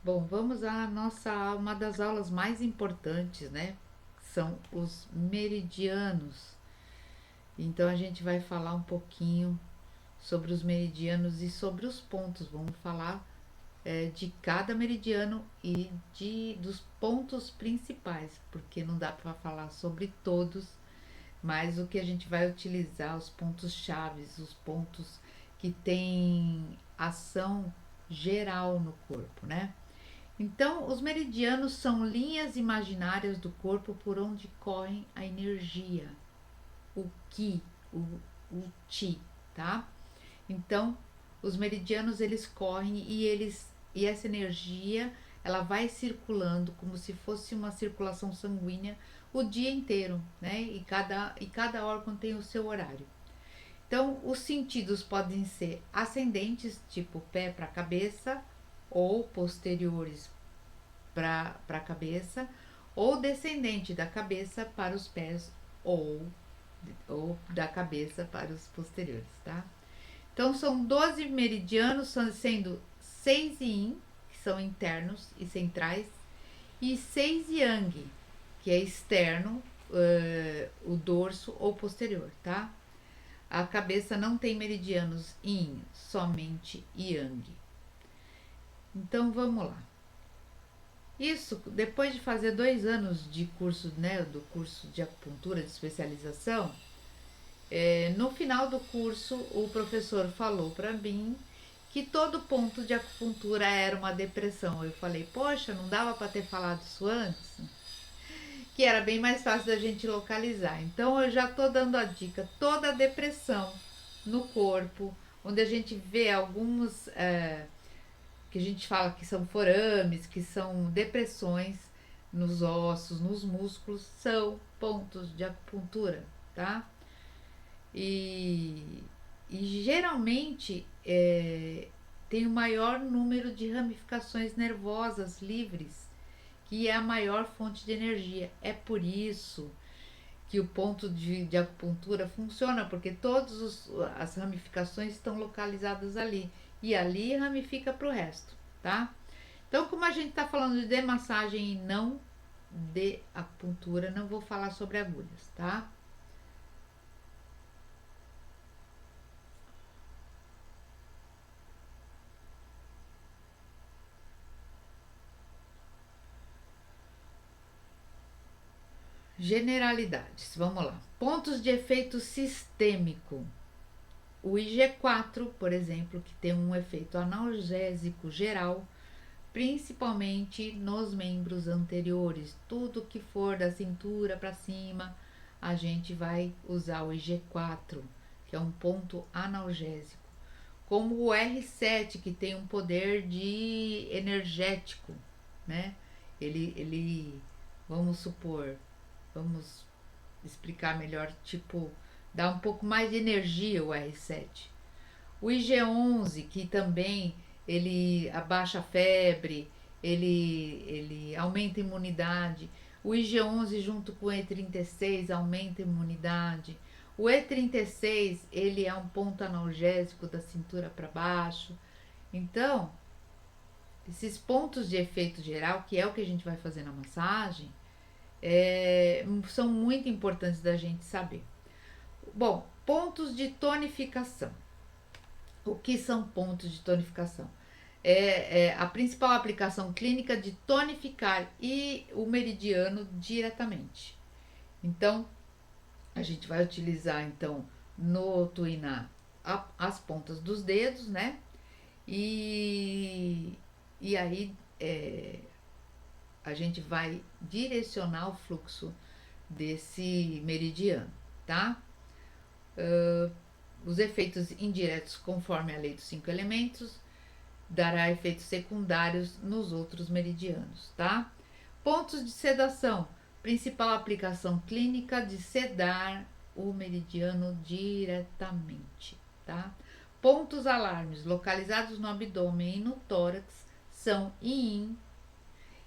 Bom, vamos à nossa uma das aulas mais importantes, né? São os meridianos. Então a gente vai falar um pouquinho sobre os meridianos e sobre os pontos. Vamos falar de cada meridiano e dos pontos principais, porque não dá para falar sobre todos, mas o que a gente vai utilizar, os pontos chaves, os pontos que têm ação geral no corpo, né? Então, os meridianos são linhas imaginárias do corpo por onde corre a energia, o ki, o, o chi, tá? Então, os meridianos eles correm e essa energia ela vai circulando como se fosse uma circulação sanguínea o dia inteiro, né? E cada órgão tem o seu horário. Então, os sentidos podem ser ascendentes, tipo pé para cabeça, ou posteriores para a cabeça, ou descendente da cabeça para os pés, ou da cabeça para os posteriores, tá? Então são 12 meridianos, sendo 6 yin, que são internos e centrais, e 6 yang, que é externo, o dorso ou posterior, tá? A cabeça não tem meridianos yin, somente yang. Então vamos lá. Isso, depois de fazer 2 anos de curso, né, do curso de acupuntura de especialização, no final do curso o professor falou para mim que todo ponto de acupuntura era uma depressão. Eu falei, poxa, não dava para ter falado isso antes? Que era bem mais fácil da gente localizar. Então eu já estou dando a dica, toda a depressão no corpo, onde a gente vê alguns que a gente fala que são forames, que são depressões nos ossos, nos músculos, são pontos de acupuntura, tá? E, e geralmente tem o maior número de ramificações nervosas livres, que é a maior fonte de energia. É por isso que o ponto de acupuntura funciona, porque todas as ramificações estão localizadas ali. E ali ramifica para o resto, tá? Então, como a gente está falando de massagem e não de acupuntura, não vou falar sobre agulhas, tá? Generalidades, vamos lá. Pontos de efeito sistêmico. O IG4, por exemplo, que tem um efeito analgésico geral, principalmente nos membros anteriores. Tudo que for da cintura para cima, a gente vai usar o IG4, que é um ponto analgésico. Como o R7, que tem um poder de energético, né? Ele, vamos supor, vamos explicar melhor, tipo, dá um pouco mais de energia o R7. O IG11, que também ele abaixa a febre, ele aumenta a imunidade. O IG11 junto com o E36 aumenta a imunidade. O E36 ele é um ponto analgésico da cintura para baixo. Então, esses pontos de efeito geral, que é o que a gente vai fazer na massagem, são muito importantes da gente saber. Bom, pontos de tonificação. O que são pontos de tonificação? É a principal aplicação clínica de tonificar e o meridiano diretamente. Então, a gente vai utilizar então no tuinar as pontas dos dedos, né? E, e aí a gente vai direcionar o fluxo desse meridiano, tá? Os efeitos indiretos, conforme a lei dos 5 elementos, dará efeitos secundários nos outros meridianos, tá? Pontos de sedação. Principal aplicação clínica de sedar o meridiano diretamente, tá? Pontos alarmes localizados no abdômen e no tórax são yin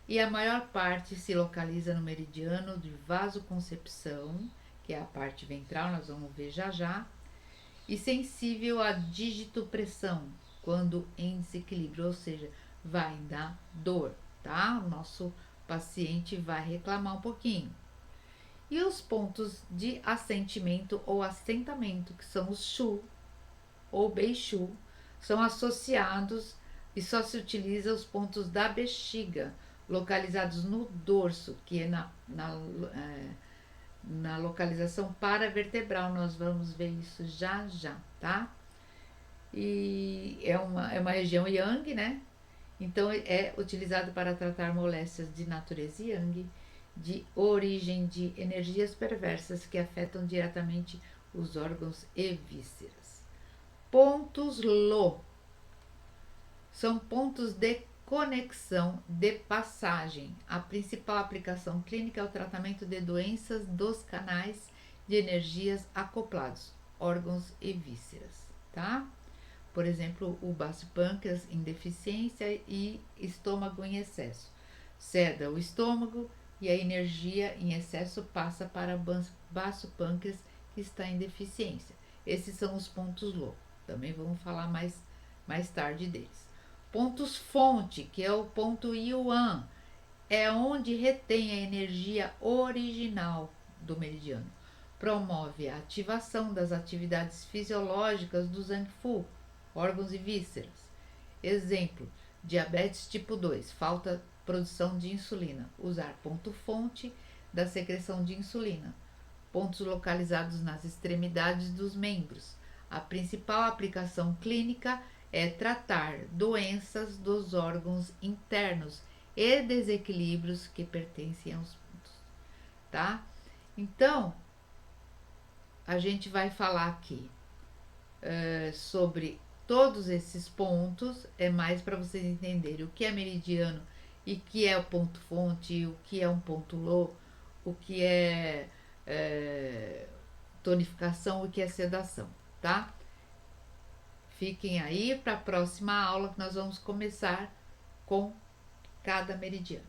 e a maior parte se localiza no meridiano de vasoconcepção, que é a parte ventral, nós vamos ver já já, e sensível à digitopressão, quando em desequilíbrio, ou seja, vai dar dor, tá? O nosso paciente vai reclamar um pouquinho. E os pontos de assentimento ou assentamento, que são os Shu ou Beixu, são associados e só se utiliza os pontos da bexiga, localizados no dorso, que é na localização paravertebral. Nós vamos ver isso já já, tá? E é uma região yang, né? Então é utilizado para tratar moléstias de natureza yang, de origem de energias perversas que afetam diretamente os órgãos e vísceras. Pontos Lo são pontos de conexão de passagem. A principal aplicação clínica é o tratamento de doenças dos canais de energias acoplados, órgãos e vísceras, tá? Por exemplo, o baço pâncreas em deficiência e estômago em excesso. Ceda o estômago e a energia em excesso passa para baço pâncreas que está em deficiência. Esses são os pontos Lo. Também vamos falar mais tarde deles. Pontos fonte, que é o ponto Yuan, é onde retém a energia original do meridiano. Promove a ativação das atividades fisiológicas do Zangfu, órgãos e vísceras. Exemplo: diabetes tipo 2, falta produção de insulina. Usar ponto fonte da secreção de insulina. Pontos localizados nas extremidades dos membros. A principal aplicação clínica é tratar doenças dos órgãos internos e desequilíbrios que pertencem aos pontos, tá? Então, a gente vai falar aqui sobre todos esses pontos, é mais para vocês entenderem o que é meridiano e o que é o ponto fonte, o que é um ponto Lo, o que é tonificação e o que é sedação, tá? Fiquem aí para a próxima aula que nós vamos começar com cada meridiano.